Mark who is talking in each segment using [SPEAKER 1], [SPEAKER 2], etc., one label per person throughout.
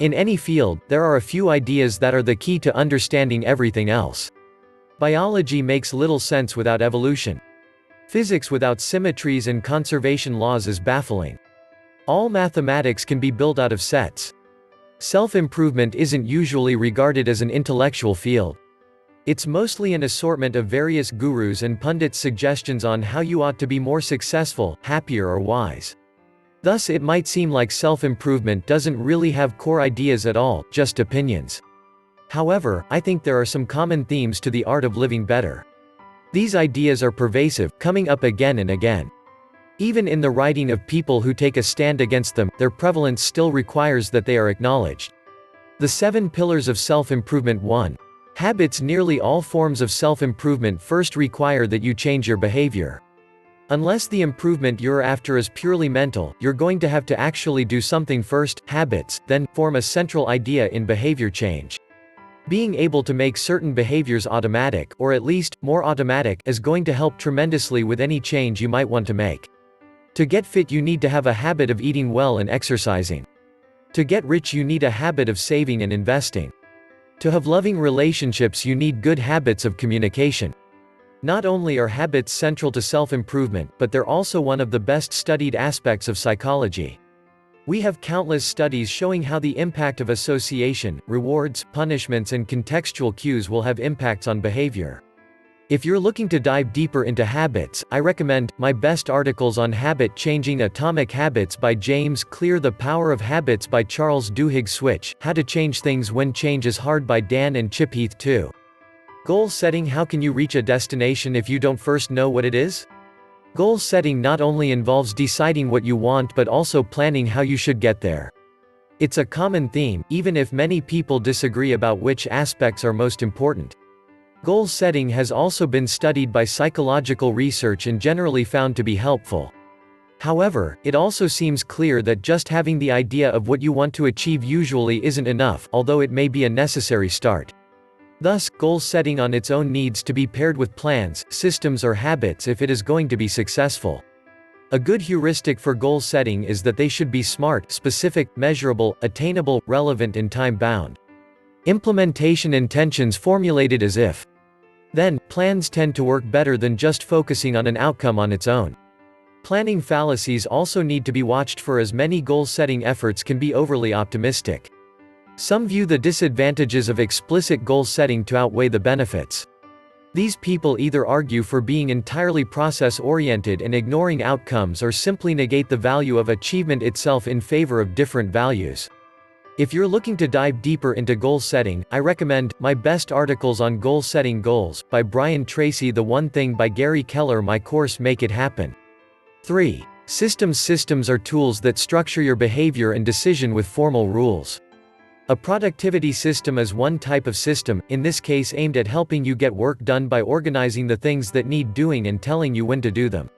[SPEAKER 1] In any field, there are a few ideas that are the key to understanding everything else. Biology makes little sense without evolution. Physics without symmetries and conservation laws is baffling. All mathematics can be built out of sets. Self-improvement isn't usually regarded as an intellectual field. It's mostly an assortment of various gurus and pundits' suggestions on how you ought to be more successful, happier or wise. Thus it might seem like self-improvement doesn't really have core ideas at all, just opinions. However, I think there are some common themes to the art of living better. These ideas are pervasive, coming up again and again. Even in the writing of people who take a stand against them, their prevalence still requires that they are acknowledged. The 7 Pillars of Self-Improvement. 1. Habits. Nearly all forms of self-improvement first require that you change your behavior. Unless the improvement you're after is purely mental, you're going to have to actually do something first. Habits, then, form a central idea in behavior change. Being able to make certain behaviors automatic, or at least, more automatic, is going to help tremendously with any change you might want to make. To get fit you need to have a habit of eating well and exercising. To get rich you need a habit of saving and investing. To have loving relationships you need good habits of communication. Not only are habits central to self-improvement, but they're also one of the best studied aspects of psychology. We have countless studies showing how the impact of association, rewards, punishments and contextual cues will have impacts on behavior. If you're looking to dive deeper into habits, I recommend my best articles on habit changing: Atomic Habits by James Clear, The Power of Habits by Charles Duhigg, Switch, How to Change Things When Change is Hard by Dan and Chip Heath. 2. Goal setting. How can you reach a destination if you don't first know what it is? Goal setting not only involves deciding what you want but also planning how you should get there. It's a common theme, even if many people disagree about which aspects are most important. Goal setting has also been studied by psychological research and generally found to be helpful. However, it also seems clear that just having the idea of what you want to achieve usually isn't enough, although it may be a necessary start. Thus, goal setting on its own needs to be paired with plans, systems or habits if it is going to be successful. A good heuristic for goal setting is that they should be smart, specific, measurable, attainable, relevant and time-bound. Implementation intentions formulated as if. Then, plans tend to work better than just focusing on an outcome on its own. Planning fallacies also need to be watched for, as many goal-setting efforts can be overly optimistic. Some view the disadvantages of explicit goal setting to outweigh the benefits. These people either argue for being entirely process-oriented and ignoring outcomes, or simply negate the value of achievement itself in favor of different values. If you're looking to dive deeper into goal setting, I recommend my best articles on goal setting: Goals, by Brian Tracy, The One Thing by Gary Keller, my course Make It Happen. 3. Systems. Systems are tools that structure your behavior and decision with formal rules. A productivity system is one type of system, in this case aimed at helping you get work done by organizing the things that need doing and telling you when to do them.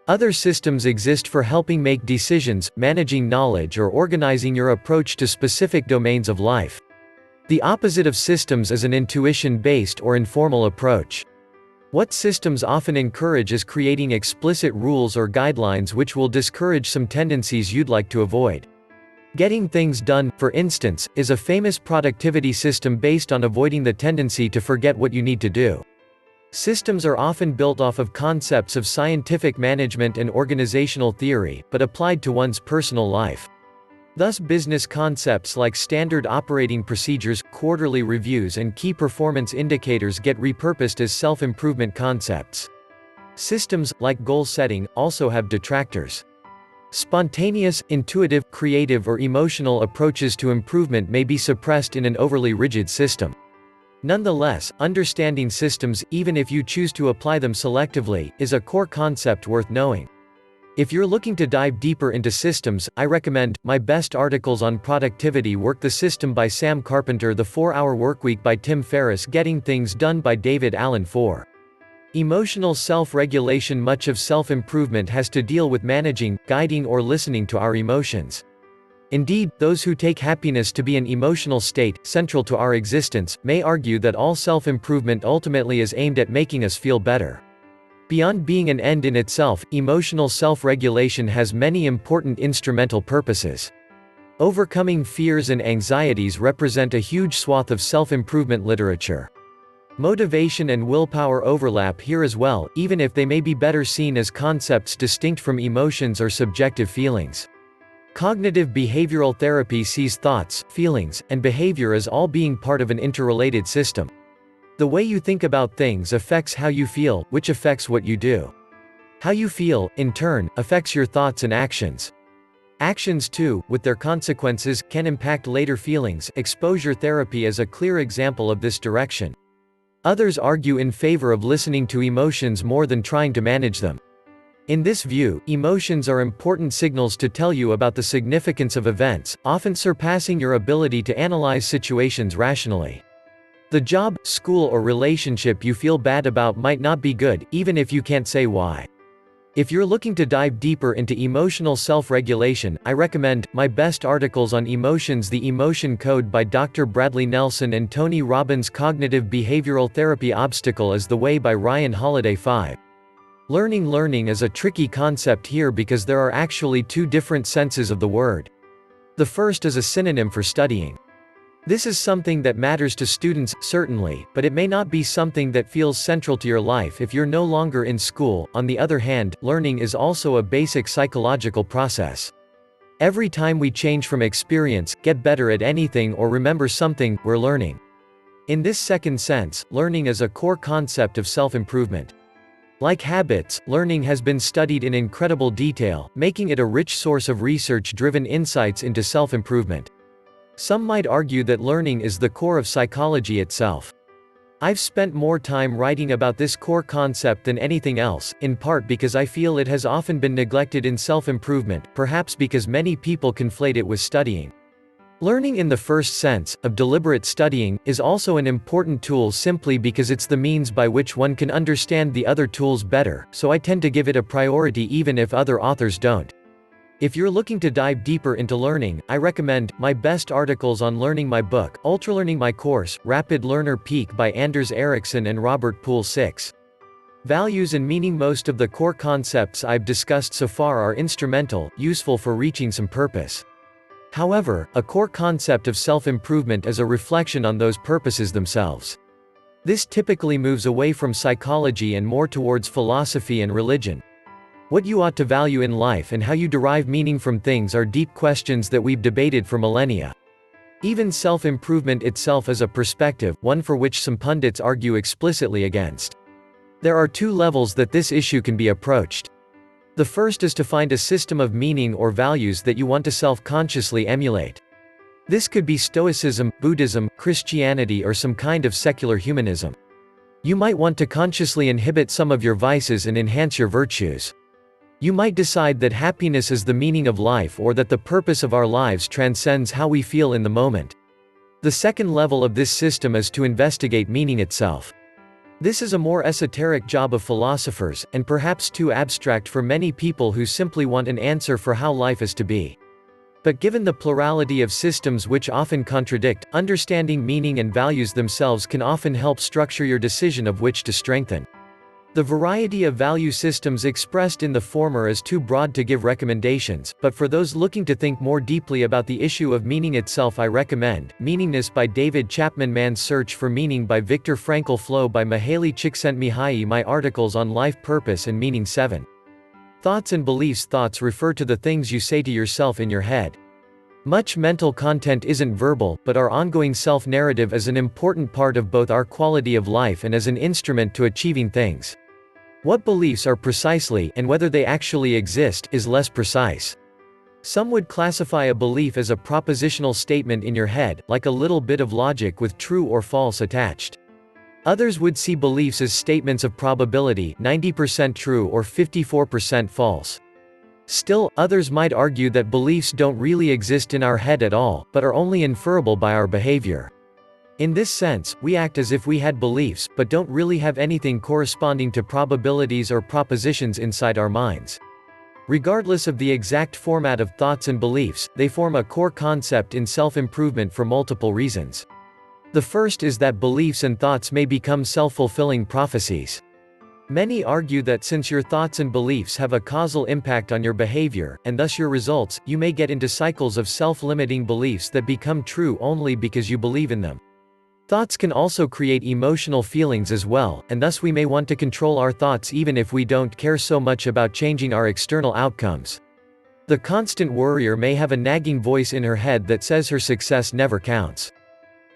[SPEAKER 1] Other systems exist for helping make decisions, managing knowledge or organizing your approach to specific domains of life. The opposite of systems is an intuition-based or informal approach. What systems often encourage is creating explicit rules or guidelines which will discourage some tendencies you'd like to avoid. Getting things done, for instance, is a famous productivity system based on avoiding the tendency to forget what you need to do. Systems are often built off of concepts of scientific management and organizational theory, but applied to one's personal life. Thus, business concepts like standard operating procedures, quarterly reviews and key performance indicators get repurposed as self-improvement concepts. Systems, like goal setting, also have detractors. Spontaneous, intuitive, creative or emotional approaches to improvement may be suppressed in an overly rigid system. Nonetheless, understanding systems, even if you choose to apply them selectively, is a core concept worth knowing. If you're looking to dive deeper into systems, I recommend my best articles on productivity: Work the System by Sam Carpenter, The 4-Hour Workweek by Tim Ferriss, Getting Things Done by David Allen. 4. Emotional self-regulation. Much of self-improvement has to deal with managing, guiding or listening to our emotions. Indeed, those who take happiness to be an emotional state, central to our existence, may argue that all self-improvement ultimately is aimed at making us feel better. Beyond being an end in itself, emotional self-regulation has many important instrumental purposes. Overcoming fears and anxieties represent a huge swath of self-improvement literature. Motivation and willpower overlap here as well, even if they may be better seen as concepts distinct from emotions or subjective feelings. Cognitive behavioral therapy sees thoughts, feelings, and behavior as all being part of an interrelated system. The way you think about things affects how you feel, which affects what you do. How you feel, in turn, affects your thoughts and actions. Actions too, with their consequences, can impact later feelings. Exposure therapy is a clear example of this direction. Others argue in favor of listening to emotions more than trying to manage them. In this view, emotions are important signals to tell you about the significance of events, often surpassing your ability to analyze situations rationally. The job, school or relationship you feel bad about might not be good, even if you can't say why. If you're looking to dive deeper into emotional self-regulation, I recommend My Best Articles on Emotions: The Emotion Code by Dr. Bradley Nelson and Tony Robbins, Cognitive Behavioral Therapy: Obstacle is the Way by Ryan Holiday. 5. Learning is a tricky concept here because there are actually two different senses of the word. The first is a synonym for studying. This is something that matters to students, certainly, but it may not be something that feels central to your life if you're no longer in school. On the other hand, learning is also a basic psychological process. Every time we change from experience, get better at anything or remember something, we're learning. In this second sense, learning is a core concept of self-improvement. Like habits, learning has been studied in incredible detail, making it a rich source of research-driven insights into self-improvement. Some might argue that learning is the core of psychology itself. I've spent more time writing about this core concept than anything else, in part because I feel it has often been neglected in self-improvement, perhaps because many people conflate it with studying. Learning in the first sense, of deliberate studying, is also an important tool simply because it's the means by which one can understand the other tools better, so I tend to give it a priority even if other authors don't. If you're looking to dive deeper into learning, I recommend My Best Articles on Learning, my book, Ultralearning, my course, Rapid Learner Peak by Anders Ericsson and Robert Poole. 6. Values and meaning. Most of the core concepts I've discussed so far are instrumental, useful for reaching some purpose. However, a core concept of self-improvement is a reflection on those purposes themselves. This typically moves away from psychology and more towards philosophy and religion. What you ought to value in life and how you derive meaning from things are deep questions that we've debated for millennia. Even self-improvement itself is a perspective, one for which some pundits argue explicitly against. There are two levels that this issue can be approached. The first is to find a system of meaning or values that you want to self-consciously emulate. This could be Stoicism, Buddhism, Christianity, or some kind of secular humanism. You might want to consciously inhibit some of your vices and enhance your virtues. You might decide that happiness is the meaning of life or that the purpose of our lives transcends how we feel in the moment. The second level of this system is to investigate meaning itself. This is a more esoteric job of philosophers, and perhaps too abstract for many people who simply want an answer for how life is to be. But given the plurality of systems which often contradict, understanding meaning and values themselves can often help structure your decision of which to strengthen. The variety of value systems expressed in the former is too broad to give recommendations, but for those looking to think more deeply about the issue of meaning itself, I recommend Meaningness by David Chapman, Man's Search for Meaning by Viktor Frankl, Flow by Mihaly Csikszentmihalyi, My Articles on Life Purpose and Meaning. 7. Thoughts and beliefs. Thoughts refer to the things you say to yourself in your head. Much mental content isn't verbal, but our ongoing self-narrative is an important part of both our quality of life and as an instrument to achieving things. What beliefs are precisely, and whether they actually exist, is less precise. Some would classify a belief as a propositional statement in your head, like a little bit of logic with true or false attached. Others would see beliefs as statements of probability, 90% true or 54% false. Still, others might argue that beliefs don't really exist in our head at all, but are only inferable by our behavior. In this sense, we act as if we had beliefs, but don't really have anything corresponding to probabilities or propositions inside our minds. Regardless of the exact format of thoughts and beliefs, they form a core concept in self-improvement for multiple reasons. The first is that beliefs and thoughts may become self-fulfilling prophecies. Many argue that since your thoughts and beliefs have a causal impact on your behavior, and thus your results, you may get into cycles of self-limiting beliefs that become true only because you believe in them. Thoughts can also create emotional feelings as well, and thus we may want to control our thoughts even if we don't care so much about changing our external outcomes. The constant worrier may have a nagging voice in her head that says her success never counts.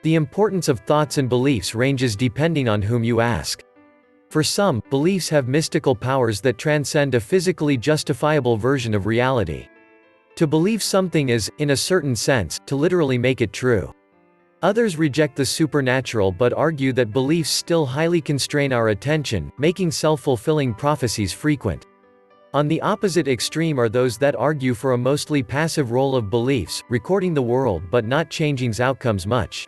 [SPEAKER 1] The importance of thoughts and beliefs ranges depending on whom you ask. For some, beliefs have mystical powers that transcend a physically justifiable version of reality. To believe something is, in a certain sense, to literally make it true. Others reject the supernatural but argue that beliefs still highly constrain our attention, making self-fulfilling prophecies frequent. On the opposite extreme are those that argue for a mostly passive role of beliefs, recording the world but not changing outcomes much.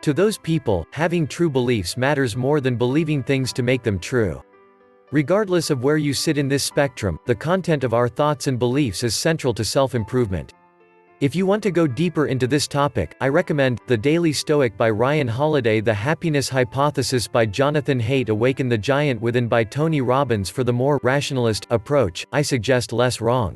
[SPEAKER 1] To those people, having true beliefs matters more than believing things to make them true. Regardless of where you sit in this spectrum, the content of our thoughts and beliefs is central to self-improvement. If you want to go deeper into this topic, I recommend The Daily Stoic by Ryan Holiday, The Happiness Hypothesis by Jonathan Haidt, Awaken the Giant Within by Tony Robbins. For the more rationalist approach, I suggest Less Wrong.